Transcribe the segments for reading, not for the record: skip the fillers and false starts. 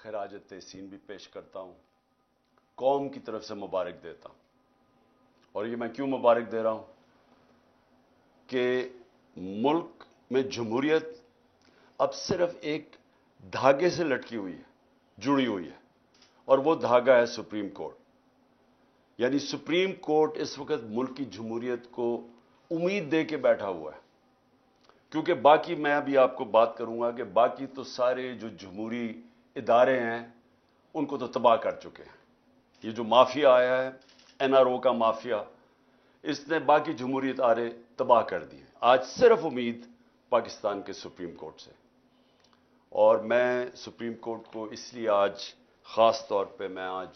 खराज तहसीन भी पेश करता हूं, कौम की तरफ से मुबारक देता हूं। और ये मैं क्यों मुबारक दे रहा हूं कि मुल्क में जमहूरियत अब सिर्फ एक धागे से लटकी हुई है, जुड़ी हुई है, और वो धागा है सुप्रीम कोर्ट। यानी सुप्रीम कोर्ट इस वक्त मुल्क की जमहूरियत को उम्मीद दे के बैठा हुआ है, क्योंकि बाकी मैं अभी आपको बात करूंगा कि बाकी तो सारे जो जमहूरी इदारे हैं उनको तो तबाह कर चुके हैं। ये जो माफिया आया है, एनआरओ का माफिया, इसने बाकी जमहूरी इदारे तबाह कर दिए। आज सिर्फ उम्मीद पाकिस्तान के सुप्रीम कोर्ट से, और मैं सुप्रीम कोर्ट को इसलिए आज खास तौर पे मैं आज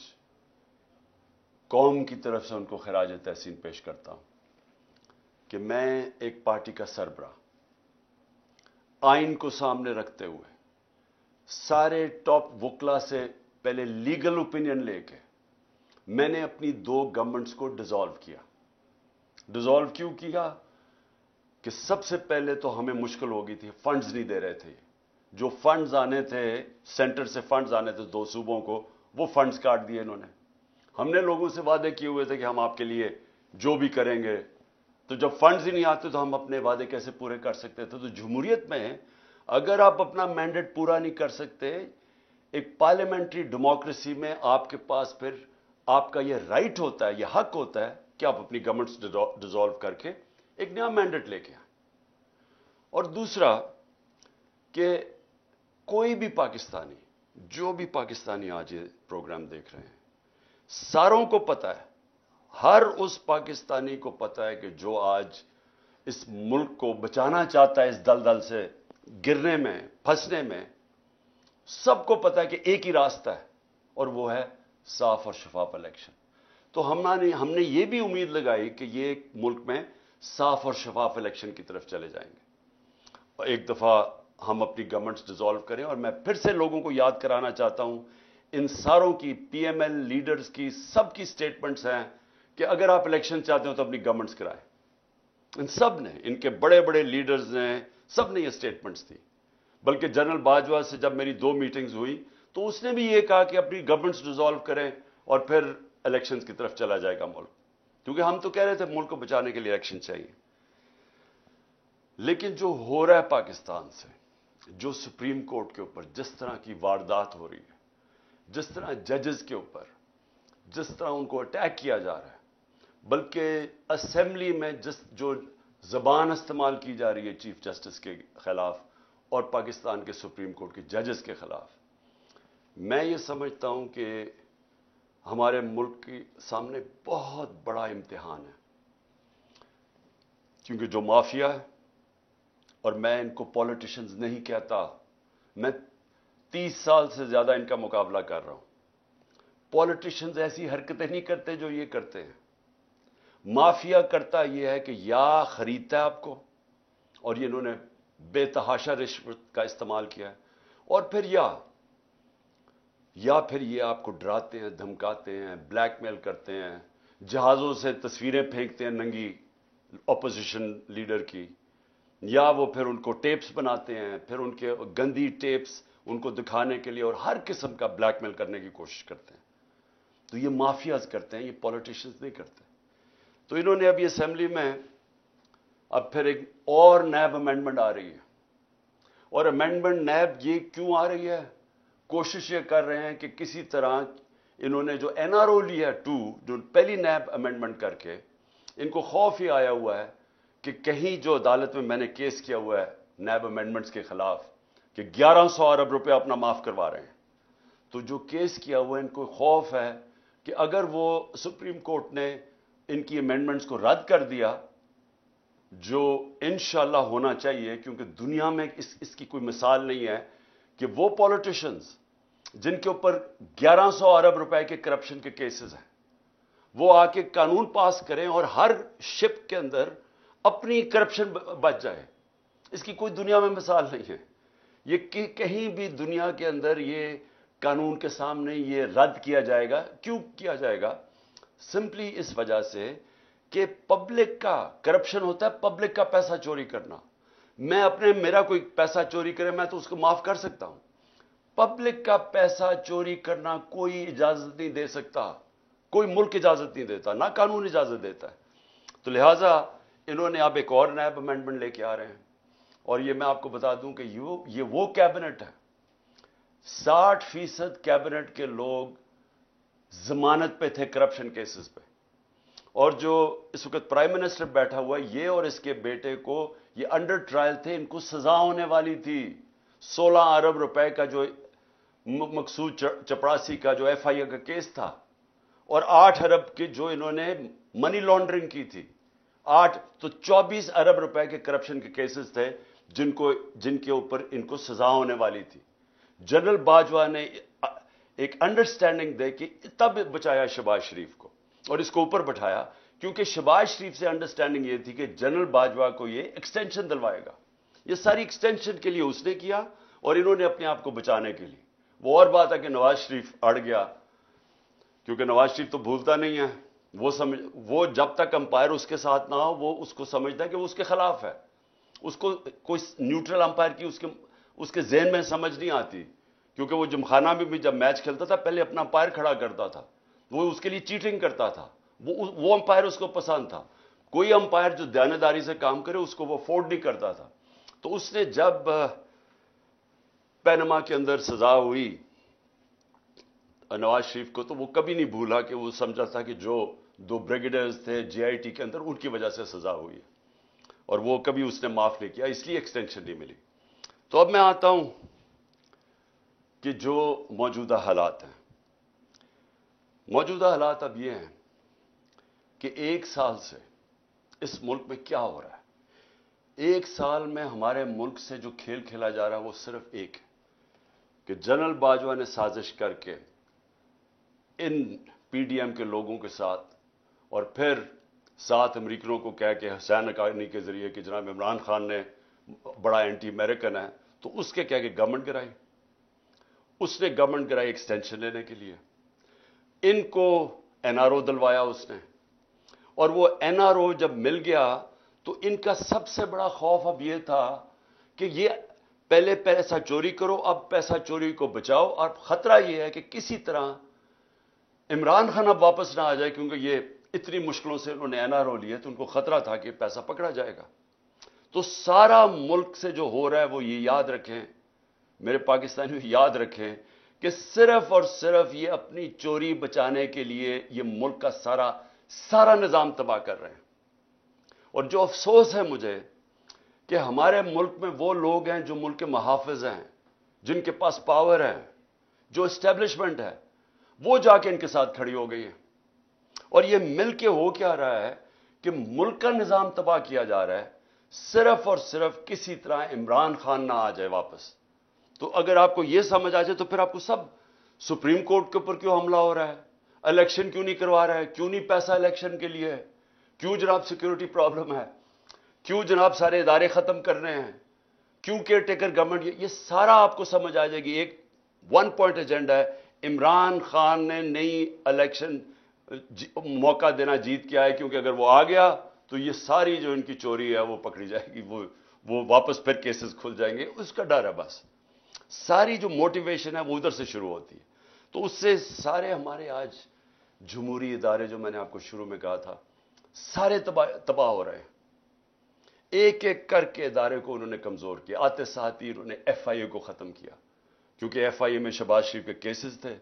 कौम की तरफ से उनको खराज तहसीन पेश करता हूं कि मैं एक पार्टी का सरबराह आइन को सामने रखते हुए सारे टॉप वकला से पहले लीगल ओपिनियन लेके मैंने अपनी 2 गवर्नमेंट्स को डिसॉल्व किया। डिसॉल्व क्यों किया कि सबसे पहले तो हमें मुश्किल हो गई थी, फंड्स नहीं दे रहे थे। जो फंड्स आने थे, सेंटर से फंड्स आने थे 2 सूबों को, वो फंड्स काट दिए इन्होंने। हमने लोगों से वादे किए हुए थे कि हम आपके लिए जो भी करेंगे, तो जब फंड्स ही नहीं आते तो हम अपने वादे कैसे पूरे कर सकते थे। तो जमहूरियत में अगर आप अपना मैंडेट पूरा नहीं कर सकते, एक पार्लियामेंट्री डेमोक्रेसी में आपके पास फिर आपका यह राइट होता है, यह हक होता है कि आप अपनी गवर्नमेंट्स डिसॉल्व करके एक नया मैंडेट लेके आए। और दूसरा कि कोई भी पाकिस्तानी, जो भी पाकिस्तानी आज ये प्रोग्राम देख रहे हैं, सारों को पता है, हर उस पाकिस्तानी को पता है कि जो आज इस मुल्क को बचाना चाहता है इस दलदल से गिरने में, फंसने में, सबको पता है कि एक ही रास्ता है और वो है साफ और शफाफ इलेक्शन। तो हमने ये भी उम्मीद लगाई कि ये मुल्क में साफ और शफाफ इलेक्शन की तरफ चले जाएंगे और एक दफा हम अपनी गवर्नमेंट्स डिसॉल्व करें। और मैं फिर से लोगों को याद कराना चाहता हूं, इन सारों की, पीएमएल लीडर्स की, सबकी स्टेटमेंट्स हैं कि अगर आप इलेक्शन चाहते हो तो अपनी गवर्नमेंट्स कराएं। इन सब ने, इनके बड़े बड़े लीडर्स ने, सब ने ये स्टेटमेंट्स दी। बल्कि जनरल बाजवा से जब मेरी 2 मीटिंग्स हुई तो उसने भी ये कहा कि अपनी गवर्नमेंट्स डिसॉल्व करें और फिर इलेक्शंस की तरफ चला जाएगा मुल्क, क्योंकि हम तो कह रहे थे मुल्क को बचाने के लिए इलेक्शन चाहिए। लेकिन जो हो रहा है पाकिस्तान से, जो सुप्रीम कोर्ट के ऊपर जिस तरह की वारदात हो रही है, जिस तरह जजेस के ऊपर जिस तरह उनको अटैक किया जा रहा है, बल्कि असेंबली में जो जबान इस्तेमाल की जा रही है चीफ जस्टिस के खिलाफ और पाकिस्तान के सुप्रीम कोर्ट के जजेस के खिलाफ, मैं ये समझता हूं कि हमारे मुल्क के सामने बहुत बड़ा इम्तिहान है। क्योंकि जो माफिया है, और मैं इनको पॉलिटिशियंस नहीं कहता, मैं 30 साल से ज्यादा इनका मुकाबला कर रहा हूं। पॉलिटिशियंस ऐसी हरकतें नहीं करते जो ये करते हैं। माफिया करता यह है कि या खरीदता है आपको, और ये इन्होंने बेतहाशा रिश्वत का इस्तेमाल किया है, और फिर या फिर ये आपको डराते हैं, धमकाते हैं, ब्लैकमेल करते हैं, जहाजों से तस्वीरें फेंकते हैं नंगी ऑपोजिशन लीडर की, या वो फिर उनको टेप्स बनाते हैं, फिर उनके गंदी टेप्स उनको दिखाने के लिए और हर किस्म का ब्लैकमेल करने की कोशिश करते हैं। तो ये माफियाज करते हैं, ये पॉलिटिशियंस नहीं करते। तो इन्होंने अभी असेंबली में अब फिर एक और नैब अमेंडमेंट आ रही है, और अमेंडमेंट नैब ये क्यों आ रही है? कोशिश ये कर रहे हैं कि किसी तरह इन्होंने जो एनआरओ लिया है 2, जो पहली नैब अमेंडमेंट करके, इनको खौफ ही आया हुआ है कि कहीं जो अदालत में मैंने केस किया हुआ है नैब अमेंडमेंट्स के खिलाफ कि 1100 अरब रुपए अपना माफ करवा रहे हैं, तो जो केस किया हुआ है इनको खौफ है कि अगर वो सुप्रीम कोर्ट ने इनकी अमेंडमेंट्स को रद्द कर दिया, जो इंशाल्लाह होना चाहिए, क्योंकि दुनिया में इसकी कोई मिसाल नहीं है कि वो पॉलिटिशियंस जिनके ऊपर 1100 अरब रुपए के करप्शन के केसेस हैं, वो आके कानून पास करें और हर शिप के अंदर अपनी करप्शन बच जाए। इसकी कोई दुनिया में मिसाल नहीं है। ये कहीं भी दुनिया के अंदर ये कानून के सामने ये रद्द किया जाएगा। क्यों किया जाएगा? सिंपली इस वजह से कि पब्लिक का करप्शन होता है, पब्लिक का पैसा चोरी करना। मेरा कोई पैसा चोरी करे, मैं तो उसको माफ कर सकता हूं। पब्लिक का पैसा चोरी करना कोई इजाजत नहीं दे सकता, कोई मुल्क इजाजत नहीं देता, ना कानून इजाजत देता है। तो लिहाजा इन्होंने अब एक और नैब अमेंडमेंट लेके आ रहे हैं, और ये मैं आपको बता दूं कि ये वो कैबिनेट है, 60% कैबिनेट के लोग जमानत पे थे करप्शन केसेस पे, और जो इस वक्त प्राइम मिनिस्टर बैठा हुआ है, ये और इसके बेटे को ये अंडर ट्रायल थे, इनको सजा होने वाली थी। 16 अरब रुपए का जो मकसूद चपरासी का जो FIA का केस था, और 8 अरब की जो इन्होंने मनी लॉन्ड्रिंग की थी, 8 तो 24 अरब रुपए के करप्शन के केसेस थे जिनके ऊपर इनको सजा होने वाली थी। जनरल बाजवा ने एक अंडरस्टैंडिंग दे कि तब बचाया शहबाज शरीफ को और इसको ऊपर बैठाया, क्योंकि शहबाज शरीफ से अंडरस्टैंडिंग ये थी कि जनरल बाजवा को ये एक्सटेंशन दिलवाएगा। ये सारी एक्सटेंशन के लिए उसने किया और इन्होंने अपने आप को बचाने के लिए। वो और बात है कि नवाज शरीफ अड़ गया, क्योंकि नवाज शरीफ तो भूलता नहीं है, वो जब तक अंपायर उसके साथ ना हो वो उसको समझता है कि वो उसके खिलाफ है। उसको कोई न्यूट्रल अंपायर की उसके ज़हन में समझ नहीं आती, क्योंकि वो जिमखाना में भी जब मैच खेलता था पहले अपना अंपायर खड़ा करता था, वो उसके लिए चीटिंग करता था, वो अंपायर उसको पसंद था। कोई अंपायर जो दयानतदारी से काम करे उसको वो अफोर्ड नहीं करता था। तो उसने जब पैनमा के अंदर सजा हुई नवाज शरीफ को, तो वो कभी नहीं भूला कि वो समझा था कि जो 2 ब्रिगेडियर्स थे JIT के अंदर उनकी वजह से सजा हुई है, और वो कभी उसने माफ नहीं किया, इसलिए एक्सटेंशन नहीं मिली। तो अब मैं आता हूं कि जो मौजूदा हालात हैं, मौजूदा हालात अब ये हैं कि 1 साल से इस मुल्क में क्या हो रहा है। 1 साल में हमारे मुल्क से जो खेल खेला जा रहा है वो सिर्फ एक है कि जनरल बाजवा ने साजिश करके इन PDM के लोगों के साथ, और फिर साथ अमरीकनों को कह के हुसैन हक्कानी के जरिए कि जनाब इमरान खान ने बड़ा एंटी अमेरिकन है, तो उसके कह के गवर्नमेंट गिराई। उसने गवर्नमेंट गिराई एक्सटेंशन लेने के लिए। इनको NRO दिलवाया उसने, और वो NRO जब मिल गया तो इनका सबसे बड़ा खौफ अब ये था कि ये पहले पैसा चोरी करो, अब पैसा चोरी को बचाओ, और खतरा ये है कि किसी तरह इमरान खान अब वापस ना आ जाए, क्योंकि ये इतनी मुश्किलों से उन्होंने NRO लिए, तो उनको खतरा था कि पैसा पकड़ा जाएगा। तो सारा मुल्क से जो हो रहा है वो ये याद रखें, मेरे पाकिस्तानी याद रखें कि सिर्फ और सिर्फ ये अपनी चोरी बचाने के लिए ये मुल्क का सारा निजाम तबाह कर रहे हैं। और जो अफसोस है मुझे कि हमारे मुल्क में वो लोग हैं जो मुल्क के मुहाफिज हैं, जिनके पास पावर है, जो एस्टेब्लिशमेंट है, वो जाके इनके साथ खड़ी हो गई है। और ये मिल के हो क्या रहा है कि मुल्क का निजाम तबाह किया जा रहा है, सिर्फ और सिर्फ किसी तरह इमरान खान ना आ जाए वापस। तो अगर आपको यह समझ आ जाए तो फिर आपको सब सुप्रीम कोर्ट के ऊपर क्यों हमला हो रहा है, इलेक्शन क्यों नहीं करवा रहा है, क्यों नहीं पैसा इलेक्शन के लिए है, क्यों जनाब सिक्योरिटी प्रॉब्लम है, क्यों जनाब सारे इदारे खत्म कर रहे हैं, क्यों केयर टेकर गवर्नमेंट, ये सारा आपको समझ आ जाएगी। एक 1 पॉइंट एजेंडा है, इमरान खान ने नई इलेक्शन मौका देना जीत के आए, क्योंकि अगर वो आ गया तो ये सारी जो इनकी चोरी है वो पकड़ी जाएगी, वो वापस फिर केसेस खुल जाएंगे, उसका डर है। बस सारी जो मोटिवेशन है वो उधर से शुरू होती है। तो उससे सारे हमारे आज जमहूरी इदारे जो मैंने आपको शुरू में कहा था, सारे तबाह हो रहे हैं। एक एक करके इदारे को उन्होंने कमजोर किया। आते साथ ही उन्होंने FIA को खत्म किया, क्योंकि FIA में शहबाज शरीफ के केसेस थे।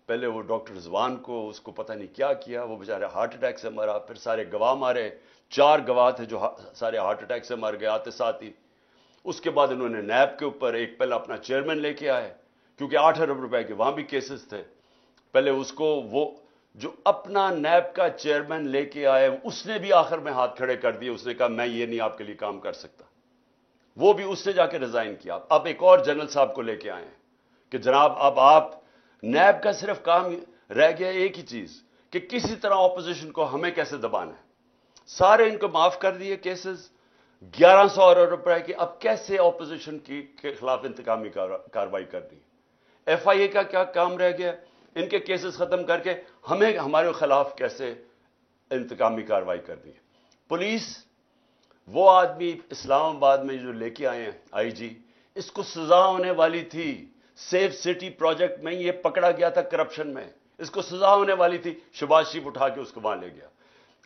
पहले वो डॉक्टर रिजवान को उसको पता नहीं क्या किया, वो बेचारे हार्ट अटैक से मरा, फिर सारे गवाह मारे, 4 गवाह थे जो सारे हार्ट अटैक से मर गए आते साथ ही। उसके बाद इन्होंने नैब के ऊपर एक पहले अपना चेयरमैन लेके आए, क्योंकि 8 अरब रुपए के वहां भी केसेस थे। पहले उसको वो जो अपना नैब का चेयरमैन लेके आए, उसने भी आखिर में हाथ खड़े कर दिए, उसने कहा मैं ये नहीं आपके लिए काम कर सकता, वो भी उसने जाके रिजाइन किया। अब एक और जनरल साहब को लेके आए हैं कि जनाब अब आप नैब का सिर्फ काम रह गया एक ही चीज कि किसी तरह ऑपोजिशन को हमें कैसे दबाना है। सारे इनको माफ कर दिए केसेस, 1100 अरब रुपए की। अब कैसे ऑपोजिशन के खिलाफ इंतकामी कार्रवाई करनी है। FIA का क्या काम रह गया, इनके केसेस खत्म करके हमें हमारे खिलाफ कैसे इंतकामी कार्रवाई करनी है। पुलिस, वो आदमी इस्लामाबाद में जो लेके आए हैं IG, इसको सजा होने वाली थी, सेफ सिटी प्रोजेक्ट में ये पकड़ा गया था करप्शन में, इसको सजा होने वाली थी, शहबाज शरीफ उठा के उसको वहां ले गया।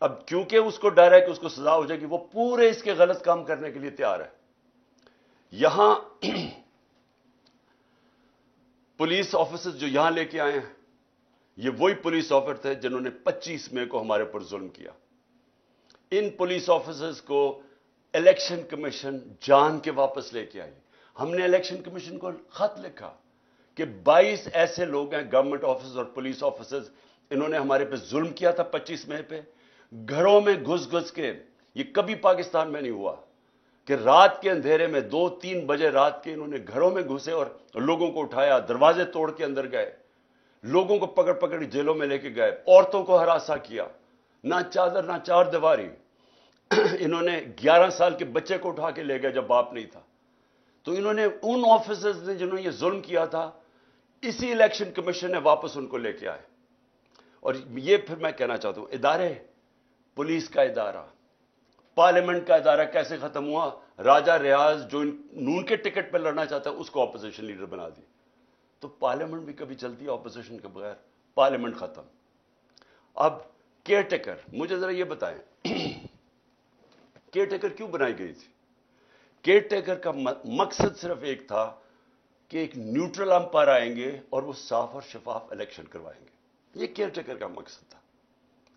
अब क्योंकि उसको डर है कि उसको सजा हो जाएगी, वो पूरे इसके गलत काम करने के लिए तैयार है। यहां पुलिस ऑफिसर्स जो यहां लेके आए हैं, ये वही पुलिस ऑफिसर थे जिन्होंने 25 मई को हमारे ऊपर जुल्म किया। इन पुलिस ऑफिसर्स को इलेक्शन कमीशन जान के वापस लेके आई। हमने इलेक्शन कमीशन को खत लिखा कि 22 ऐसे लोग हैं, गवर्नमेंट ऑफिसर्स और पुलिस ऑफिसर्स, इन्होंने हमारे पे जुल्म किया था 25 मई पे, घरों में घुस घुस के। ये कभी पाकिस्तान में नहीं हुआ कि रात के अंधेरे में 2-3 बजे रात के इन्होंने घरों में घुसे और लोगों को उठाया, दरवाजे तोड़ के अंदर गए, लोगों को पकड़ पकड़ जेलों में लेके गए, औरतों को हरासा किया, ना चादर ना चार दीवारी। इन्होंने 11 साल के बच्चे को उठा के ले गए जब बाप नहीं था। तो इन्होंने उन ऑफिसर्स ने जिन्होंने ये जुल्म किया था, इसी इलेक्शन कमीशन ने वापस उनको लेके आए। और ये फिर मैं कहना चाहता हूं, इदारे, पुलिस का इदारा, पार्लियामेंट का इदारा कैसे खत्म हुआ? राजा रियाज जो नून के टिकट पर लड़ना चाहता है उसको ऑपोजिशन लीडर बना दिया। तो पार्लियामेंट भी कभी चलती है ऑपोजिशन के बगैर? पार्लियामेंट खत्म। अब केयरटेकर, मुझे जरा ये बताएं, केयरटेकर क्यों बनाई गई थी? केयरटेकर का मकसद सिर्फ एक था कि एक न्यूट्रल अंपायर आएंगे और वो साफ और शफाफ इलेक्शन करवाएंगे। ये केयरटेकर का मकसद था।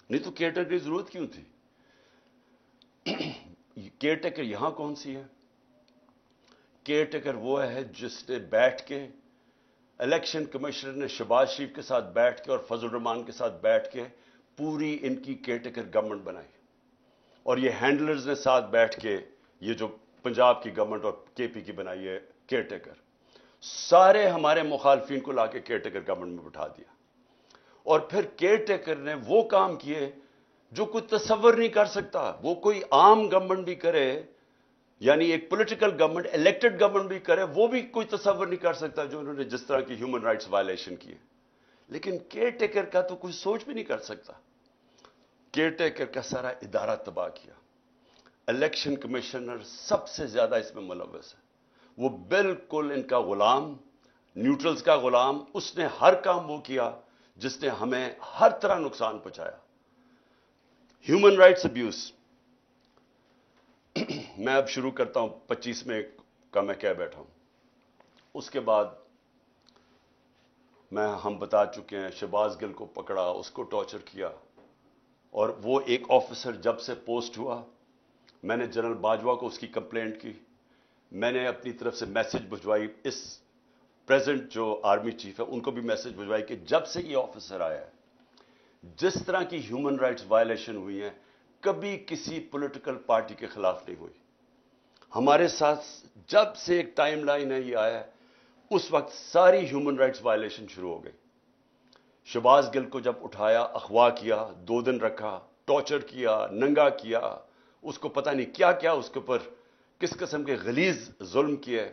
नहीं तो केयरटेकर की जरूरत क्यों थी? केयरटेकर यहां कौन सी है? केयरटेकर वो है जिसने बैठ के, इलेक्शन कमिश्नर ने शहबाज शरीफ के साथ बैठ के और फजल रहमान के साथ बैठ के पूरी इनकी केयरटेकर गवर्नमेंट बनाई। और ये हैंडलर्स ने साथ बैठ के ये जो पंजाब की गवर्नमेंट और केपी की बनाई है केयरटेकर, सारे हमारे मुखालफिन को लाके केयरटेकर गवर्नमेंट में बिठा दिया। और फिर केयरटेकर ने वो काम किए जो कोई तसव्वुर नहीं कर सकता। वो कोई आम गवर्नमेंट भी करे, यानी एक पॉलिटिकल गवर्नमेंट, इलेक्टेड गवर्नमेंट भी करे, वो भी कोई तसव्वुर नहीं कर सकता जो उन्होंने जिस तरह की ह्यूमन राइट्स वायलेशन किए। लेकिन केयरटेकर का तो कोई सोच भी नहीं कर सकता। केयरटेकर का सारा इदारा तबाह किया। इलेक्शन कमिश्नर सबसे ज्यादा इसमें मुलव्वस है। वो बिल्कुल इनका गुलाम, न्यूट्रल्स का गुलाम। उसने हर काम वो किया जिसने हमें हर तरह नुकसान पहुंचाया। ह्यूमन राइट्स अब्यूज, मैं अब शुरू करता हूं 25 में का मैं कह बैठा हूं। उसके बाद हम बता चुके हैं, शहबाज गिल को पकड़ा, उसको टॉर्चर किया। और वो एक ऑफिसर जब से पोस्ट हुआ, मैंने जनरल बाजवा को उसकी कंप्लेंट की, मैंने अपनी तरफ से मैसेज भिजवाई, इस प्रेजेंट जो आर्मी चीफ है उनको भी मैसेज भिजवाई कि जब से ये ऑफिसर आया है, जिस तरह की ह्यूमन राइट्स वायलेशन हुई है कभी किसी पॉलिटिकल पार्टी के खिलाफ नहीं हुई। हमारे साथ जब से एक टाइमलाइन है ये आया है, उस वक्त सारी ह्यूमन राइट्स वायलेशन शुरू हो गई। शहबाज गिल को जब उठाया, अगवा किया, 2 दिन रखा, टॉर्चर किया, नंगा किया, उसको पता नहीं क्या क्या उसके ऊपर किस किस्म के गलीज जुल्म किए।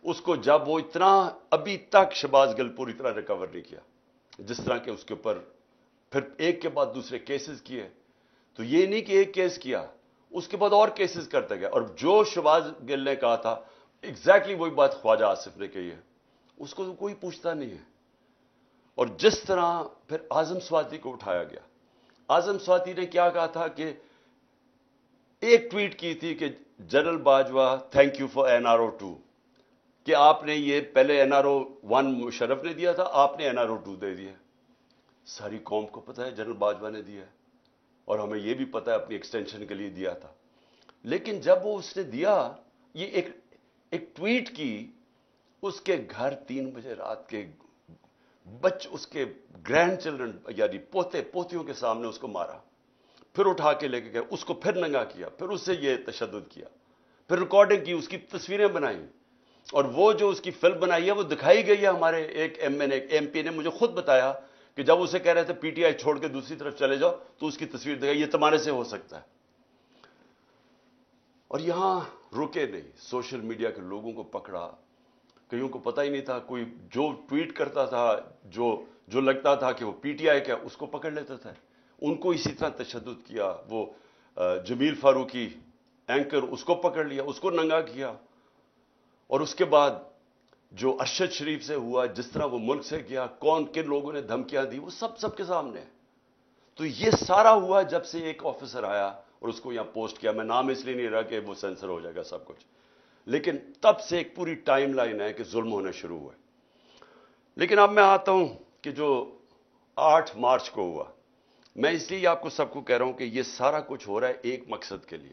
उसको जब वो इतना, अभी तक शहबाज गिल पूरी तरह रिकवर नहीं किया, जिस तरह के उसके ऊपर फिर एक के बाद दूसरे केसेस किए। तो ये नहीं कि एक केस किया, उसके बाद और केसेस करते गए। और जो शहबाज गिल ने कहा था, एग्जैक्टली वही बात ख्वाजा आसिफ ने कही है, उसको तो कोई पूछता नहीं है। और जिस तरह फिर आजम स्वाति को उठाया गया, आजम स्वाति ने क्या कहा था कि एक ट्वीट की थी कि general Bajwa thank you for NRO 2, कि आपने ये पहले एनआरओ 1 मुशर्रफ ने दिया था, आपने एनआरओ 2 दे दिया। सारी कौम को पता है जनरल बाजवा ने दिया है, और हमें यह भी पता है अपनी एक्सटेंशन के लिए दिया था। लेकिन जब वो उसने दिया, ये एक ट्वीट की, उसके घर 3 बजे रात के उसके ग्रैंड चिल्ड्रन यानी पोते पोतियों के सामने उसको मारा, फिर उठा के लेके गए, उसको फिर नंगा किया, फिर उससे ये तशद्दुद किया, फिर रिकॉर्डिंग की, उसकी तस्वीरें बनाई। और वो जो उसकी फिल्म बनाई है वो दिखाई गई है। हमारे एक एमपी ने मुझे खुद बताया कि जब उसे कह रहे थे पीटीआई छोड़ के दूसरी तरफ चले जाओ, तो उसकी तस्वीर दिखाई, ये तुम्हारे से हो सकता है। और यहां रुके नहीं, सोशल मीडिया के लोगों को पकड़ा, कईयों को पता ही नहीं था, कोई जो ट्वीट करता था, जो लगता था कि वो पीटीआई का, उसको पकड़ लेता था, उनको इसी तरह तशद्दुद किया। वो जमील फारूकी एंकर, उसको पकड़ लिया, उसको नंगा किया। और उसके बाद جو ارشد شریف سے ہوا، جس طرح وہ ملک سے کیا، کون کن لوگوں نے دھمکیاں دی، وہ سب کے سامنے ہے۔ تو یہ سارا ہوا جب سے ایک آفیسر آیا اور اس کو یہاں پوسٹ کیا۔ میں نام اس لیے نہیں رہا کہ وہ سینسر ہو جائے گا سب کچھ، لیکن تب سے ایک پوری ٹائم لائن ہے کہ ظلم ہونے شروع ہوئے۔ لیکن اب میں آتا ہوں کہ جو 8 مارچ کو ہوا، میں اس لیے آپ کو سب کو کہہ رہا ہوں کہ یہ سارا کچھ ہو رہا ہے ایک مقصد کے لیے۔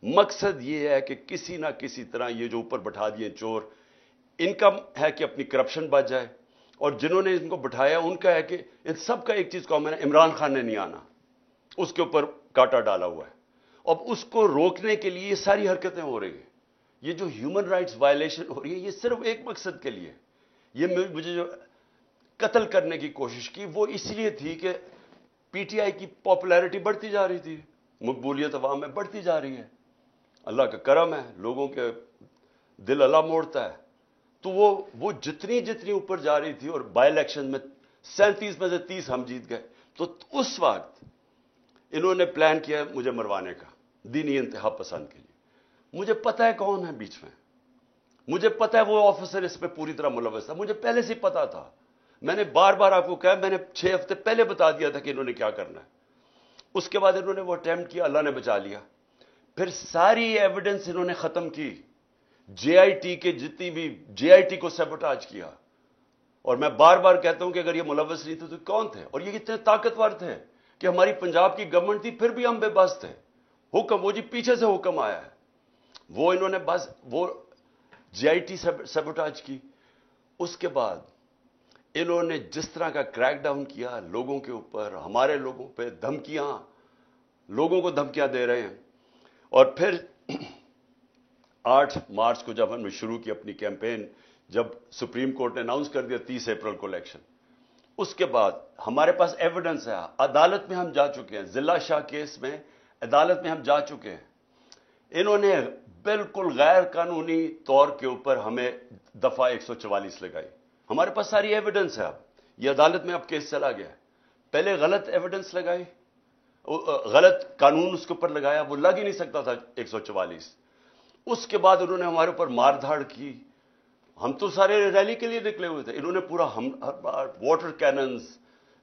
مقصد یہ ہے کہ کسی نہ کسی طرح یہ جو اوپر بٹھا دیے چور، ان کا ہے کہ اپنی کرپشن بچ جائے، اور جنہوں نے ان کو بٹھایا ان کا ہے کہ ان سب کا ایک چیز کامن ہے، عمران خان نے نہیں آنا، اس کے اوپر کاٹا ڈالا ہوا ہے۔ اب اس کو روکنے کے لیے یہ ساری حرکتیں ہو رہی ہیں، یہ جو ہیومن رائٹس وائلیشن ہو رہی ہے، یہ صرف ایک مقصد کے لیے۔ یہ مجھے جو قتل کرنے کی کوشش کی وہ اس لیے تھی کہ پی ٹی آئی کی پاپولیرٹی بڑھتی جا رہی تھی، مقبولیت عوام میں بڑھتی جا رہی ہے۔ اللہ کا کرم ہے، لوگوں کے دل اللہ موڑتا ہے۔ تو وہ جتنی اوپر جا رہی تھی، اور بائی الیکشن میں 37 میں سے 30 ہم جیت گئے، تو اس وقت انہوں نے پلان کیا مجھے مروانے کا، دینی انتہا پسند کے لیے۔ مجھے پتا ہے کون ہے بیچ میں، مجھے پتا ہے وہ آفیسر اس پہ پوری طرح ملوث تھا، مجھے پہلے سے پتا تھا۔ میں نے بار بار آپ کو کہا، میں نے 6 ہفتے پہلے بتا دیا تھا کہ انہوں نے کیا کرنا ہے۔ اس کے بعد انہوں نے وہ اٹیمپٹ کیا، اللہ نے بچا لیا۔ پھر ساری ایویڈنس انہوں نے ختم کی، جے آئی ٹی کے جتنی بھی جے آئی ٹی کو سیبوٹاج کیا۔ اور میں بار بار کہتا ہوں کہ اگر یہ ملوث نہیں تھے تو کون تھے؟ اور یہ اتنے طاقتور تھے کہ ہماری پنجاب کی گورنمنٹ تھی، پھر بھی ہم بے بس تھے۔ حکم وہ جی پیچھے سے حکم آیا ہے، وہ انہوں نے بس وہ جے آئی ٹی سیبوٹاج کی۔ اس کے بعد انہوں نے جس طرح کا کریک ڈاؤن کیا لوگوں کے اوپر، ہمارے لوگوں پہ دھمکیاں، لوگوں کو دھمکیاں دے رہے ہیں۔ اور پھر 8 مارچ کو جب ہم نے شروع کی اپنی کیمپین، جب سپریم کورٹ نے اناؤنس کر دیا 30 اپریل کو الیکشن، اس کے بعد ہمارے پاس ایویڈنس ہے، عدالت میں ہم جا چکے ہیں، ضلع شاہ کیس میں عدالت میں ہم جا چکے ہیں۔ انہوں نے بالکل غیر قانونی طور کے اوپر ہمیں دفعہ 144 لگائی۔ ہمارے پاس ساری ایویڈنس ہے، اب یہ عدالت میں اب کیس چلا گیا ہے۔ پہلے غلط ایویڈنس لگائی، غلط قانون اس کے اوپر لگایا، وہ لگ ہی نہیں سکتا تھا 144۔ اس کے بعد انہوں نے ہمارے اوپر مار دھاڑ کی۔ ہم تو سارے ریلی کے لیے نکلے ہوئے تھے، انہوں نے پورا واٹر کیننز،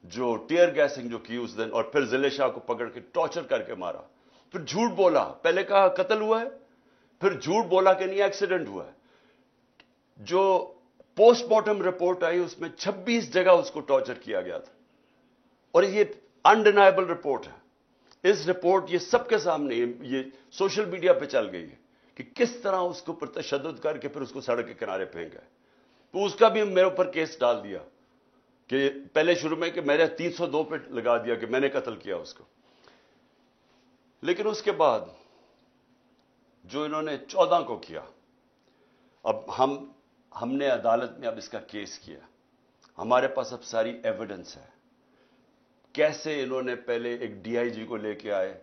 جو ٹیئر گیسنگ جو کی اس دن، اور پھر ضلع شاہ کو پکڑ کے ٹارچر کر کے مارا۔ پھر جھوٹ بولا، پہلے کہا قتل ہوا ہے، پھر جھوٹ بولا کہ نہیں ایکسیڈنٹ ہوا ہے۔ جو پوسٹ مارٹم رپورٹ آئی اس میں 26 جگہ اس کو ٹارچر کیا گیا تھا، اور یہ انڈینائبل رپورٹ ہے۔ اس رپورٹ یہ سب کے سامنے، یہ سوشل میڈیا پہ چل گئی ہے کہ کس طرح اس کے اوپر تشدد کر کے پھر اس کو سڑک کے کنارے پھینک گئے۔ تو اس کا بھی میرے اوپر کیس ڈال دیا کہ پہلے شروع میں کہ میرے 302 پہ لگا دیا کہ میں نے قتل کیا اس کو۔ لیکن اس کے بعد جو انہوں نے 14 کو کیا، اب ہم نے عدالت میں اب اس کا کیس کیا، ہمارے پاس اب ساری ایویڈنس ہے۔ کیسے انہوں نے پہلے ایک ڈی آئی جی کو لے کے آئے،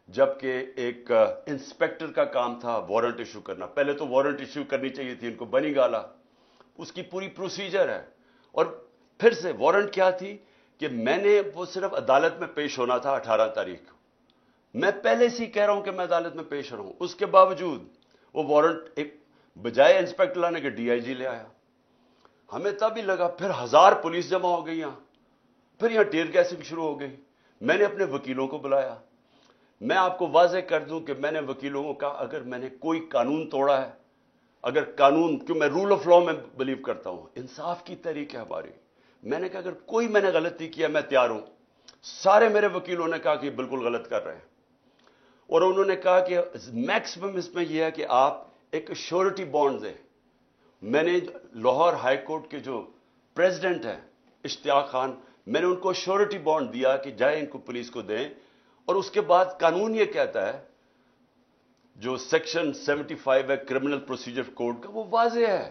جبکہ ایک انسپیکٹر کا کام تھا وارنٹ ایشو کرنا۔ پہلے تو وارنٹ ایشو کرنی چاہیے تھی ان کو، بنی گالا، اس کی پوری پروسیجر ہے۔ اور پھر سے وارنٹ کیا تھی کہ میں نے وہ صرف عدالت میں پیش ہونا تھا 18 تاریخ کو۔ میں پہلے سے ہی کہہ رہا ہوں کہ میں عدالت میں پیش رہوں، اس کے باوجود وہ وارنٹ ایک بجائے انسپیکٹر لانے کے ڈی آئی جی لے آیا۔ ہمیں تب ہی لگا، پھر 1000 پولیس جمع ہو گئی یہاں، پھر یہاں ٹیئر گیسنگ شروع ہو گئی۔ میں نے اپنے وکیلوں کو بلایا۔ میں آپ کو واضح کر دوں کہ میں نے وکیلوں کو کہا اگر میں نے کوئی قانون توڑا ہے، اگر قانون، کیوں میں رول آف لا میں بلیو کرتا ہوں، انصاف کی تحریک ہے ہماری، میں نے کہا اگر کوئی میں نے غلطی کیا میں تیار ہوں۔ سارے میرے وکیلوں نے کہا کہ بالکل غلط کر رہے ہیں، اور انہوں نے کہا کہ میکسیمم اس میں یہ ہے کہ آپ ایک شیورٹی بانڈ دیں۔ میں نے لاہور ہائی کورٹ کے جو پریزیڈنٹ ہیں اشتیاق خان، میں نے ان کو شیورٹی بانڈ دیا کہ جائیں ان کو پولیس کو دیں۔ اور اس کے بعد قانون یہ کہتا ہے، جو سیکشن 75 ہے کرمنل پروسیجر کوڈ کا، وہ واضح ہے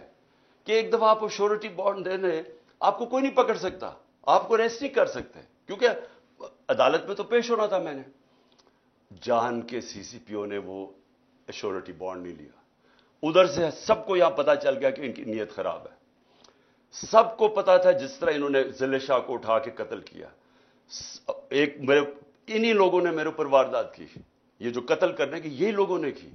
کہ ایک دفعہ آپ کو شیورٹی بانڈ دینے، آپ کو کوئی نہیں پکڑ سکتا، آپ کو اریسٹ نہیں کر سکتے، کیونکہ عدالت میں تو پیش ہونا تھا۔ میں نے جان کے سی سی پی او نے وہ ایشورٹی بانڈ نہیں لیا۔ ادھر سے سب کو یہاں پتا چل گیا کہ ان کی نیت خراب ہے، سب کو پتا تھا جس طرح انہوں نے ضلع شاہ کو اٹھا کے قتل کیا۔ انہی لوگوں نے میرے اوپر واردات کی، یہ جو قتل کرنے کی یہی لوگوں نے کی،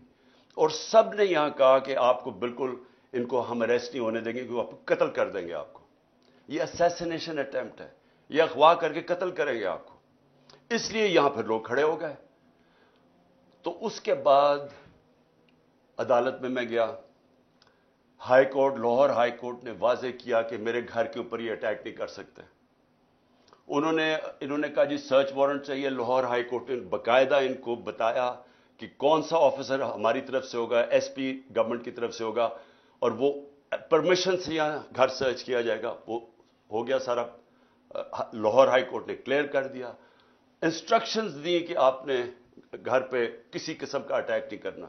اور سب نے یہاں کہا کہ آپ کو بالکل ان کو ہم اریسٹ نہیں ہونے دیں گے، کیونکہ قتل کر دیں گے آپ کو. یہ اسیسینیشن اٹیمپٹ ہے، یہ اغوا کر کے قتل کریں گے آپ کو. اس لیے یہاں پھر لوگ کھڑے ہو گئے. تو اس کے بعد عدالت میں گیا. High court, Lahore high court نے واضح کیا کہ میرے گھر کے اوپر یہ اٹیک نہیں کر سکتے. انہوں نے کہا جی سرچ وارنٹ چاہیے. لاہور ہائی کورٹ نے باقاعدہ ان کو بتایا کہ کون سا آفیسر ہماری طرف سے ہوگا، ایس پی گورنمنٹ کی طرف سے ہوگا، اور وہ پرمیشن سے یہاں گھر سرچ کیا جائے گا. وہ ہو گیا سارا. لاہور ہائی کورٹ نے کلیئر کر دیا، انسٹرکشنز دی کہ آپ نے گھر پہ کسی قسم کا اٹیک نہیں کرنا.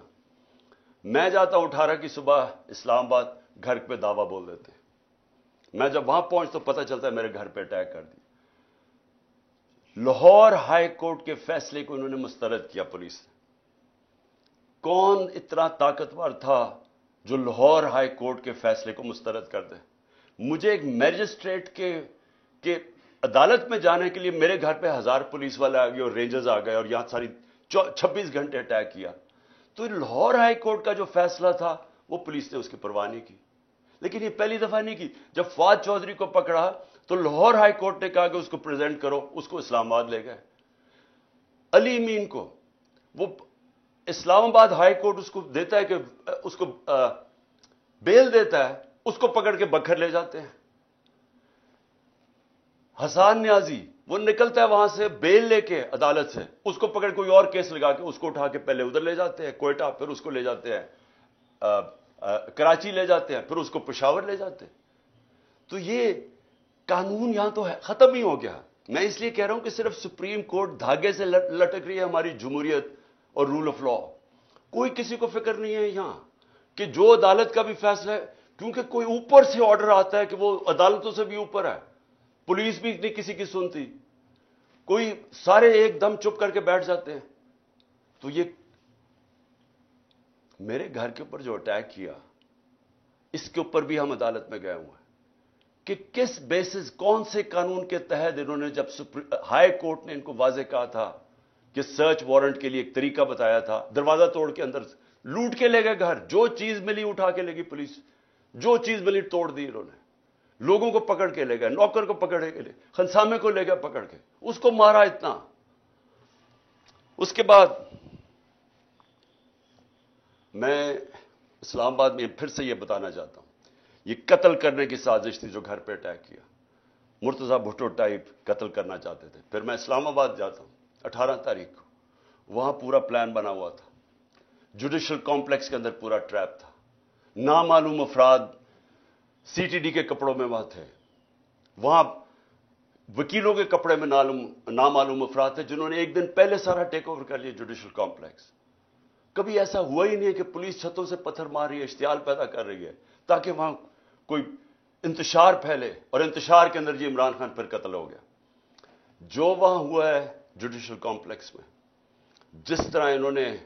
میں جاتا ہوں 18 کی صبح اسلام آباد، گھر پہ دعویٰ بول دیتے ہیں. میں جب وہاں پہنچ تو پتہ چلتا ہے میرے گھر پہ اٹیک کر دیا. لاہور ہائی کورٹ کے فیصلے کو انہوں نے مسترد کیا پولیس نے. کون اتنا طاقتور تھا جو لاہور ہائی کورٹ کے فیصلے کو مسترد کر دے؟ مجھے ایک میجسٹریٹ کے عدالت میں جانے کے لیے میرے گھر پہ 1000 پولیس والے آ گئے اور رینجرز آ گئے اور یہاں ساری 26 گھنٹے اٹیک کیا. تو لاہور ہائی کورٹ کا جو فیصلہ تھا وہ پولیس نے اس کی پرواہ نہیں کی. لیکن یہ پہلی دفعہ نہیں کی. جب فواد چودھری کو پکڑا تو لاہور ہائی کورٹ نے کہا کہ اس کو پریزنٹ کرو. اس کو اسلام آباد لے گئے. علی امین کو وہ اسلام آباد ہائی کورٹ اس کو دیتا ہے کہ اس کو بیل دیتا ہے، اس کو پکڑ کے بکھر لے جاتے ہیں. حسان نیازی وہ نکلتا ہے وہاں سے بیل لے کے عدالت سے، اس کو پکڑ کوئی اور کیس لگا کے اس کو اٹھا کے پہلے ادھر لے جاتے ہیں کوئٹہ، پھر اس کو لے جاتے ہیں کراچی لے جاتے ہیں، پھر اس کو پشاور لے جاتے ہیں. تو یہ قانون یہاں تو ہے ختم ہی ہو گیا. میں اس لیے کہہ رہا ہوں کہ صرف سپریم کورٹ دھاگے سے لٹک رہی ہے ہماری جمہوریت اور رول آف لا. کوئی کسی کو فکر نہیں ہے یہاں کہ جو عدالت کا بھی فیصلہ ہے، کیونکہ کوئی اوپر سے آرڈر آتا ہے کہ وہ عدالتوں سے بھی اوپر ہے. پولیس بھی نہیں کسی کی سنتی، کوئی سارے ایک دم چپ کر کے بیٹھ جاتے ہیں. تو یہ میرے گھر کے اوپر جو اٹیک کیا، اس کے اوپر بھی ہم عدالت میں گئے ہوئے ہیں کہ کس بیسس، کون سے قانون کے تحت انہوں نے، جب ہائی کورٹ نے ان کو واضح کہا تھا کہ سرچ وارنٹ کے لیے ایک طریقہ بتایا تھا، دروازہ توڑ کے اندر لوٹ کے لے گئے گھر، جو چیز ملی اٹھا کے لے گئی پولیس، جو چیز ملی توڑ دی انہوں نے. لوگوں کو پکڑ کے لے گئے، نوکر کو پکڑ کے لے، خنسامے کو لے گئے پکڑ کے، اس کو مارا اتنا. اس کے بعد میں اسلام آباد میں پھر سے یہ بتانا چاہتا ہوں، یہ قتل کرنے کی سازش تھی جو گھر پہ اٹیک کیا. مرتضی بھٹو ٹائپ قتل کرنا چاہتے تھے. پھر میں اسلام آباد جاتا ہوں 18 تاریخ کو، وہاں پورا پلان بنا ہوا تھا. جوڈیشل کمپلیکس کے اندر پورا ٹریپ تھا. نامعلوم افراد سی ٹی ڈی کے کپڑوں میں وہاں تھے، وہاں وکیلوں کے کپڑے میں نامعلوم افراد تھے جنہوں نے ایک دن پہلے سارا ٹیک اوور کر لیا جوڈیشل کمپلیکس. کبھی ایسا ہوا ہی نہیں ہے کہ پولیس چھتوں سے پتھر مار رہی ہے، اشتعال پیدا کر رہی ہے تاکہ وہاں کوئی انتشار پھیلے، اور انتشار کے اندر جی عمران خان پھر قتل ہو گیا. جو وہاں ہوا ہے جوڈیشل کمپلیکس میں، جس طرح انہوں نے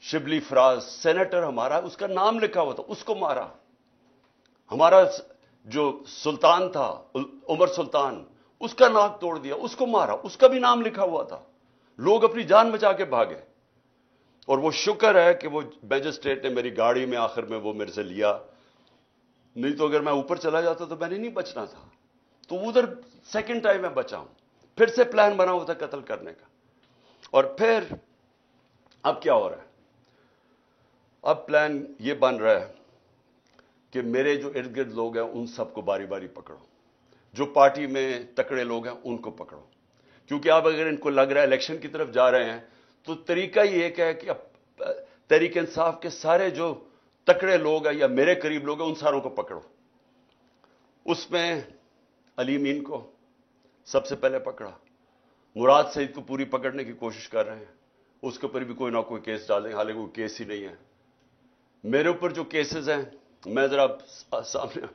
شبلی فراز سینیٹر ہمارا، اس کا نام لکھا ہوا تھا، اس کو مارا. ہمارا جو سلطان تھا عمر سلطان، اس کا ناک توڑ دیا، اس کو مارا، اس کا بھی نام لکھا ہوا تھا. لوگ اپنی جان بچا کے بھاگے. اور وہ شکر ہے کہ وہ میجسٹریٹ نے میری گاڑی میں آخر میں وہ میرے سے لیا، نہیں تو اگر میں اوپر چلا جاتا تو میں نے نہیں بچنا تھا. تو ادھر سیکنڈ ٹائم میں بچا ہوں. پھر سے پلان بنا ہوا تھا قتل کرنے کا. اور پھر اب کیا ہو رہا ہے؟ اب پلان یہ بن رہا ہے کہ میرے جو ارد گرد لوگ ہیں ان سب کو باری باری پکڑو، جو پارٹی میں تکڑے لوگ ہیں ان کو پکڑو. کیونکہ اب اگر ان کو لگ رہا ہے الیکشن کی طرف جا رہے ہیں تو طریقہ ہی ایک ہے کہ اب تحریک انصاف کے سارے جو تکڑے لوگ ہیں یا میرے قریب لوگ ہیں ان ساروں کو پکڑو. اس میں علی امین کو سب سے پہلے پکڑا، مراد سعید کو پوری پکڑنے کی کوشش کر رہے ہیں، اس کے اوپر بھی کوئی نہ کوئی کیس ڈالیں، حالانکہ کوئی کیس ہی نہیں ہے. میرے اوپر جو کیسز ہیں، میں ذرا سامنے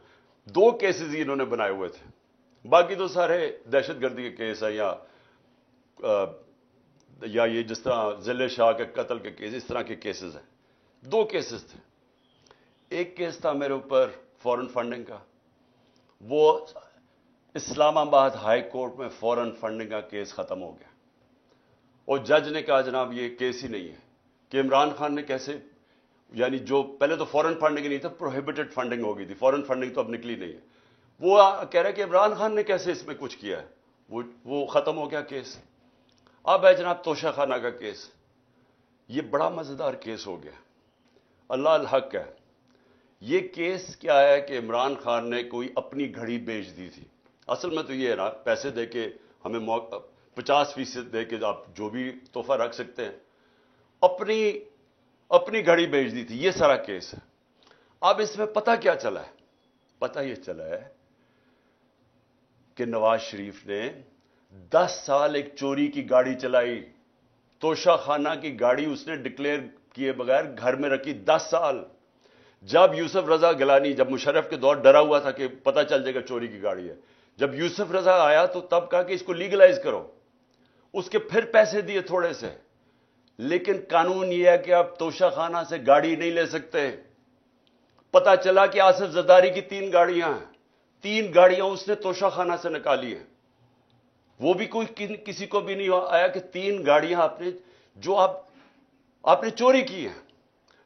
2 کیسز ہی انہوں نے بنائے ہوئے تھے، باقی تو سارے دہشت گردی کے کیس ہیں یا یہ جس طرح ذل شاہ کے قتل کے کیس، اس طرح کے کیسز ہیں. 2 کیسز تھے. ایک کیس تھا میرے اوپر فورن فنڈنگ کا، وہ اسلام آباد ہائی کورٹ میں فورن فنڈنگ کا کیس ختم ہو گیا، اور جج نے کہا جناب یہ کیس ہی نہیں ہے کہ عمران خان نے کیسے यानी जो पहले तो फॉरेन फंडिंग नहीं था, प्रोहिबिटेड फंडिंग हो गई थी, फॉरेन फंडिंग तो अब निकली नहीं है। वो कह रहा है कि इमरान खान ने कैसे इसमें कुछ किया है, वो खत्म हो गया केस। अब है जनाब तोशा खाना का केस। ये बड़ा मजेदार केस हो गया, अल्लाह अल हक है। ये केस क्या है कि इमरान खान ने कोई अपनी घड़ी बेच दी थी। असल में तो ये है ना, पैसे दे के हमें 50% दे के आप जो भी तोहफा रख सकते हैं, अपनी घड़ी बेच दी थी। ये सारा केस है। अब इसमें पता क्या चला है? पता यह चला है कि नवाज शरीफ ने 10 साल एक चोरी की गाड़ी चलाई। तोशा खाना की गाड़ी उसने डिक्लेयर किए बगैर घर में रखी 10 साल। जब यूसुफ रजा गिलानी, जब मुशर्रफ के दौर डरा हुआ था कि पता चल जाएगा चोरी की गाड़ी है, जब यूसुफ रजा आया तो तब कहा कि इसको लीगलाइज करो। उसके फिर पैसे दिए थोड़े से, लेकिन कानून यह है कि आप तोशा खाना से गाड़ी नहीं ले सकते। पता चला कि आसिफ जरदारी की 3 गाड़ियां हैं, 3 गाड़ियां उसने तोशा खाना से निकाली है। वो भी कोई किसी को भी नहीं आया कि 3 गाड़ियां आपने जो आपने चोरी की है।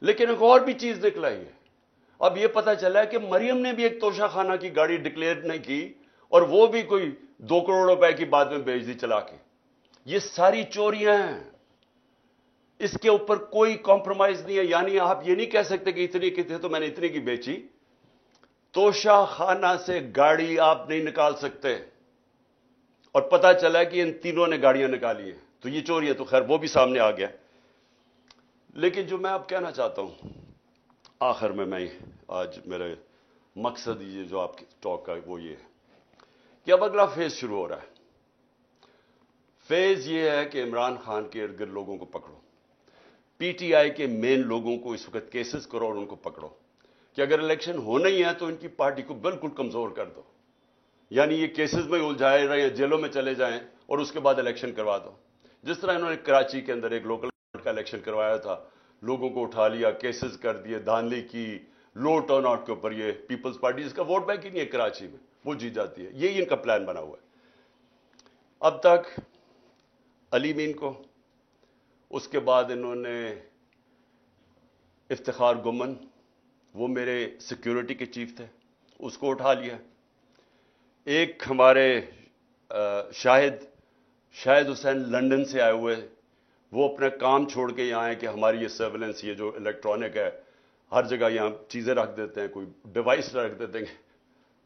लेकिन एक और भी चीज निकलाई है। अब यह पता चला है कि मरियम ने भी एक तोशा खाना की गाड़ी डिक्लेयर नहीं की, और वो भी कोई 2 करोड़ रुपए की बाद में बेच दी चला के। ये सारी चोरियां हैं, इसके ऊपर कोई कॉम्प्रोमाइज नहीं है। यानी आप ये नहीं कह सकते कि इतनी की थी तो मैंने इतनी की बेची। तोशा खाना से गाड़ी आप नहीं निकाल सकते, और पता चला कि इन तीनों ने गाड़ियां निकाली हैं, तो ये चोरी है। तो खैर वो भी सामने आ गया। लेकिन जो मैं अब कहना चाहता हूं आखिर में, मैं आज मेरे मकसद ये जो आपकी टॉक का वो ये है कि अब अगला फेज शुरू हो रहा है। फेज ये है कि इमरान खान के इर्द गिर्द लोगों को पकड़ो, पीटीआई के मेन लोगों को इस वक्त केसेस करो और उनको पकड़ो कि अगर इलेक्शन होना ही है तो इनकी पार्टी को बिल्कुल कमजोर कर दो। यानी ये केसेस में उलझाए रहे, जेलों में चले जाएं और उसके बाद इलेक्शन करवा दो। जिस तरह इन्होंने कराची के अंदर एक लोकल का इलेक्शन करवाया था, लोगों को उठा लिया, केसेस कर दिए, धांधली की, लो टर्न आउट के ऊपर। ये पीपल्स पार्टी, जिसका वोट बैंक ही नहीं है कराची में, वो जीत जाती है। यही इनका प्लान बना हुआ है। अब तक अली मीन को, उसके बाद इन्होंने इफ्तिखार गुमन, वो मेरे सिक्योरिटी के चीफ थे, उसको उठा लिया। एक हमारे शाहिद हुसैन लंदन से आए हुए, वो अपना काम छोड़ के यहाँ आए कि हमारी ये सर्वेलेंस, ये जो इलेक्ट्रॉनिक है, हर जगह यहाँ चीज़ें रख देते हैं, कोई डिवाइस रख देते हैं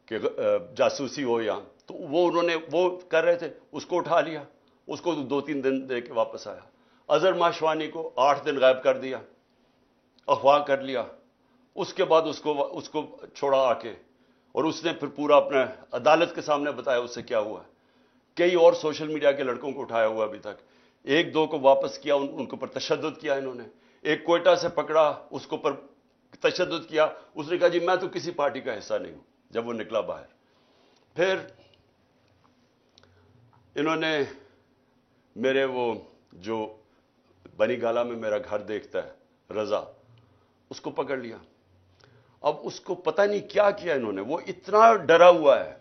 कि जासूसी हो यहाँ। तो उन्होंने वो कर रहे थे, उसको उठा लिया। उसको 2-3 दिन दे के वापस आया। अजहर माशवानी को 8 दिन गायब कर दिया, अगवा कर लिया। उसके बाद उसको छोड़ा आके, और उसने फिर पूरा अपना अदालत के सामने बताया उससे क्या हुआ। कई और सोशल मीडिया के लड़कों को उठाया हुआ अभी तक, 1-2 को वापस किया, उनके ऊपर तशद्दुद किया इन्होंने। एक कोयटा से पकड़ा, उसके ऊपर तशद्दुद किया। उसने कहा जी मैं तो किसी पार्टी का हिस्सा नहीं हूं, जब वो निकला बाहर। फिर इन्होंने मेरे वो जो बनी गाला में मेरा घर देखता है, रजा, उसको पकड़ लिया। अब उसको पता नहीं क्या किया इन्होंने। वो इतना डरा हुआ है,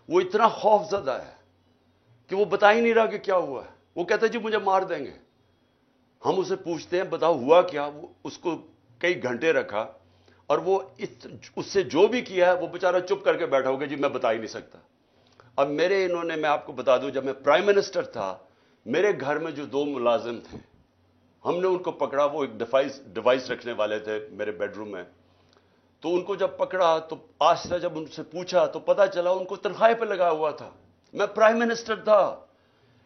वो इतना खौफजदा है कि वो बता ही नहीं रहा कि क्या हुआ है। वो कहता है जी मुझे मार देंगे। हम उसे पूछते हैं बताओ हुआ क्या। वो उसको कई घंटे रखा, और वो उससे जो भी किया है वो बेचारा चुप करके बैठा होगा जी मैं बता ही नहीं सकता। अब मैं आपको बता दूं, जब मैं प्राइम मिनिस्टर था, मेरे घर में जो 2 मुलाजिम थे, हमने उनको पकड़ा। वो एक डिवाइस रखने वाले थे मेरे बेडरूम में। तो उनको जब पकड़ा तो आश्रय जब उनसे पूछा तो पता चला उनको तनख्वाह पे लगा हुआ था। मैं प्राइम मिनिस्टर था,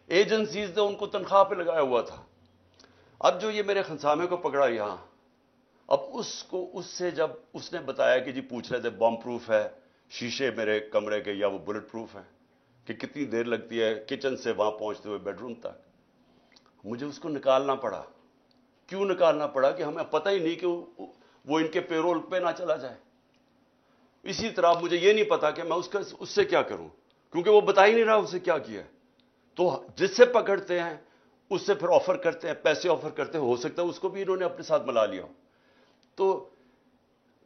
एजेंसीज ने उनको तनख्वाह पे लगाया हुआ था। अब जो ये मेरे खंसामे को पकड़ा यहां, अब उससे जब उसने बताया कि जी पूछ रहे थे बॉम्ब प्रूफ है शीशे मेरे कमरे के या वो बुलेट प्रूफ है, कि कितनी देर लगती है किचन से वहां पहुंचते हुए बेडरूम तक। मुझे उसको निकालना पड़ा। क्यों निकालना पड़ा? कि हमें पता ही नहीं कि वो इनके पेरोल पे ना चला जाए। इसी तरह मुझे ये नहीं पता कि मैं उससे क्या करूं, क्योंकि वो बता ही नहीं रहा उससे क्या किया। तो जिससे पकड़ते हैं उससे फिर ऑफर करते हैं, पैसे ऑफर करते हैं। हो सकता है उसको भी इन्होंने अपने साथ मिला लिया। तो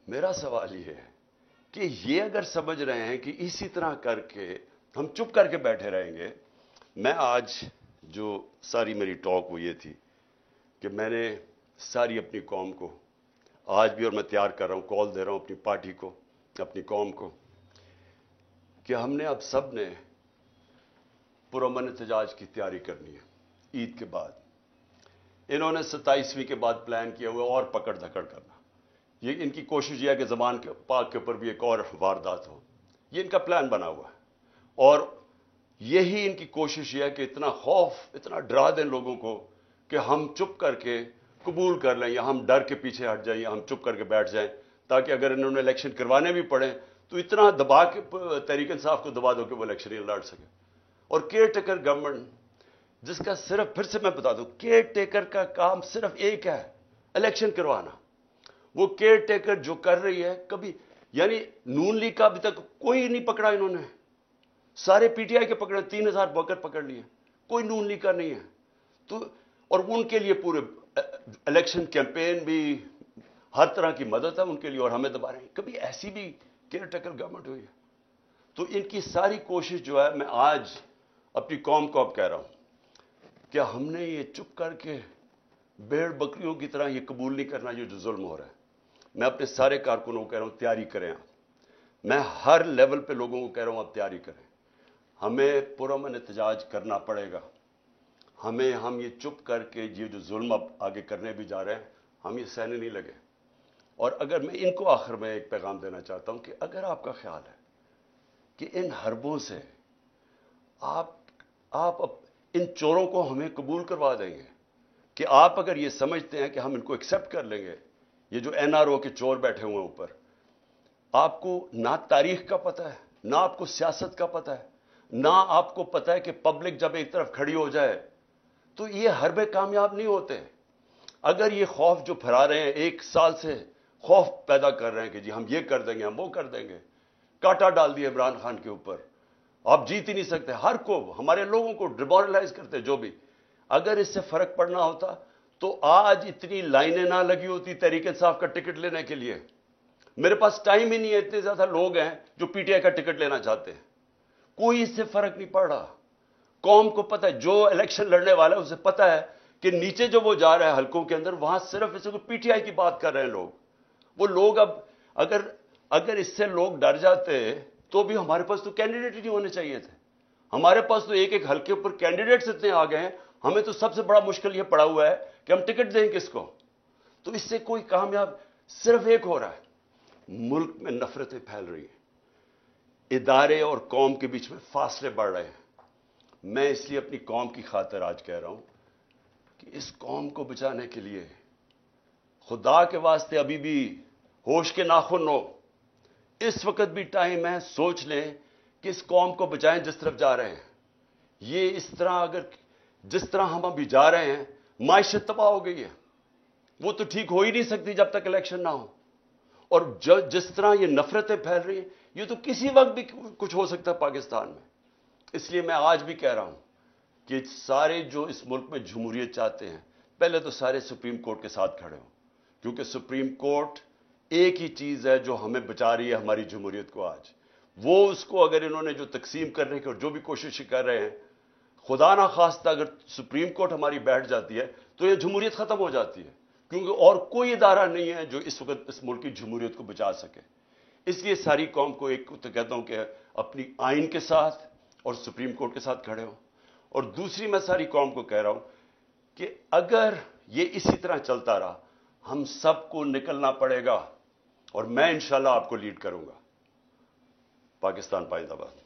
मेरा सवाल यह है कि ये अगर समझ रहे हैं कि इसी तरह करके हम चुप करके बैठे रहेंगे। मैं आज जो सारी मेरी टॉक वो ये थी कि मैंने सारी अपनी कौम को آج بھی، اور میں تیار کر رہا ہوں، کال دے رہا ہوں اپنی پارٹی کو، اپنی قوم کو، کہ ہم نے اب سب نے پرامن احتجاج کی تیاری کرنی ہے عید کے بعد۔ انہوں نے 27ویں کے بعد پلان کیا ہوا اور پکڑ دھکڑ کرنا، یہ ان کی کوشش یہ ہے کہ زبان کے پاک کے اوپر بھی ایک اور واردات ہو، یہ ان کا پلان بنا ہوا ہے، اور یہی ان کی کوشش یہ ہے کہ اتنا خوف، اتنا ڈرا دیں لوگوں کو کہ ہم چپ کر کے قبول کر لیں، یا ہم ڈر کے پیچھے ہٹ جائیں، یا ہم چپ کر کے بیٹھ جائیں، تاکہ اگر انہوں نے الیکشن کروانے بھی پڑے تو اتنا دبا کے تحریک انصاف کو دبا دو کہ وہ الیکشن ہی لڑ سکے۔ اور کیئر ٹیکر گورنمنٹ، جس کا صرف، پھر سے میں بتا دوں، کیئر ٹیکر کا کام صرف ایک ہے، الیکشن کروانا۔ وہ کیئر ٹیکر جو کر رہی ہے، کبھی یعنی نون لیگ کا ابھی تک کوئی نہیں پکڑا انہوں نے، سارے پی ٹی آئی کے پکڑے، 3000 ورکر پکڑ لیے، کوئی نون لیگ کا نہیں ہے۔ تو اور ان کے لیے پورے الیکشن کیمپین بھی، ہر طرح کی مدد ہے ان کے لیے، اور ہمیں دبا رہے ہیں۔ کبھی ایسی بھی کیئر ٹیکر گورنمنٹ ہوئی ہے؟ تو ان کی ساری کوشش جو ہے، میں آج اپنی قوم کو اب کہہ رہا ہوں کہ ہم نے یہ چپ کر کے بھیڑ بکریوں کی طرح یہ قبول نہیں کرنا، یہ جو ظلم ہو رہا ہے۔ میں اپنے سارے کارکنوں کو کہہ رہا ہوں، تیاری کریں آپ، میں ہر لیول پہ لوگوں کو کہہ رہا ہوں آپ تیاری کریں، ہمیں پرامن احتجاج کرنا پڑے گا، ہم یہ چپ کر کے یہ جو ظلم اب آگے کرنے بھی جا رہے ہیں، ہم یہ سہنے نہیں لگے۔ اور اگر میں ان کو آخر میں ایک پیغام دینا چاہتا ہوں کہ اگر آپ کا خیال ہے کہ ان حربوں سے آپ ان چوروں کو ہمیں قبول کروا دیں گے، کہ آپ اگر یہ سمجھتے ہیں کہ ہم ان کو ایکسپٹ کر لیں گے، یہ جو این آر او کے چور بیٹھے ہوئے ہیں اوپر، آپ کو نہ تاریخ کا پتہ ہے، نہ آپ کو سیاست کا پتہ ہے، نہ آپ کو پتہ ہے کہ پبلک جب ایک طرف کھڑی ہو جائے تو یہ حربے کامیاب نہیں ہوتے۔ اگر یہ خوف جو پھیلا رہے ہیں، 1 سال سے خوف پیدا کر رہے ہیں کہ جی ہم یہ کر دیں گے، ہم وہ کر دیں گے، کاٹا ڈال دیا عمران خان کے اوپر، آپ جیت ہی نہیں سکتے، ہر کو، ہمارے لوگوں کو ڈیمورلائز کرتے، جو بھی، اگر اس سے فرق پڑنا ہوتا تو آج اتنی لائنیں نہ لگی ہوتی تحریک انصاف کا ٹکٹ لینے کے لیے۔ میرے پاس ٹائم ہی نہیں ہے، اتنے زیادہ لوگ ہیں جو پی ٹی آئی کا ٹکٹ لینا چاہتے ہیں، کوئی اس سے فرق نہیں پڑ رہا۔ قوم کو پتہ ہے، جو الیکشن لڑنے والا ہے اسے پتہ ہے کہ نیچے جو وہ جا رہا ہے حلقوں کے اندر، وہاں صرف اسے پی ٹی آئی کی بات کر رہے ہیں لوگ۔ وہ لوگ اب اگر اس سے لوگ ڈر جاتے تو بھی ہمارے پاس تو کینڈیڈیٹ ہی نہیں ہونے چاہیے تھے، ہمارے پاس تو ایک ایک حلقے پر کینڈیڈیٹس اتنے آ گئے ہیں، ہمیں تو سب سے بڑا مشکل یہ پڑا ہوا ہے کہ ہم ٹکٹ دیں کس کو۔ تو اس سے کوئی کامیاب صرف ایک ہو رہا ہے، ملک میں نفرتیں پھیل رہی ہیں، ادارے اور قوم کے بیچ میں فاصلے بڑھ رہے ہیں۔ میں اس لیے اپنی قوم کی خاطر آج کہہ رہا ہوں کہ اس قوم کو بچانے کے لیے خدا کے واسطے ابھی بھی ہوش کے ناخن ہو، اس وقت بھی ٹائم ہے، سوچ لیں کہ اس قوم کو بچائیں جس طرف جا رہے ہیں۔ یہ اس طرح جس طرح ہم ابھی جا رہے ہیں، معیشت تباہ ہو گئی ہے، وہ تو ٹھیک ہو ہی نہیں سکتی جب تک الیکشن نہ ہو، اور جس طرح یہ نفرتیں پھیل رہی ہیں، یہ تو کسی وقت بھی کچھ ہو سکتا ہے پاکستان میں۔ اس لیے میں آج بھی کہہ رہا ہوں کہ سارے جو اس ملک میں جمہوریت چاہتے ہیں، پہلے تو سارے سپریم کورٹ کے ساتھ کھڑے ہوں، کیونکہ سپریم کورٹ ایک ہی چیز ہے جو ہمیں بچا رہی ہے ہماری جمہوریت کو آج۔ وہ اس کو اگر انہوں نے جو تقسیم کرنے کی اور جو بھی کوشش کر رہے ہیں، خدا نہ خواستہ اگر سپریم کورٹ ہماری بیٹھ جاتی ہے تو یہ جمہوریت ختم ہو جاتی ہے، کیونکہ اور کوئی ادارہ نہیں ہے جو اس وقت اس ملک کی جمہوریت کو بچا سکے۔ اس لیے ساری قوم کو ایک تو کہتا ہوں کہ اپنی آئین کے ساتھ اور سپریم کورٹ کے ساتھ کھڑے ہوں، اور دوسری میں ساری قوم کو کہہ رہا ہوں کہ اگر یہ اسی طرح چلتا رہا، ہم سب کو نکلنا پڑے گا، اور میں انشاءاللہ آپ کو لیڈ کروں گا۔ پاکستان پائندہ باد۔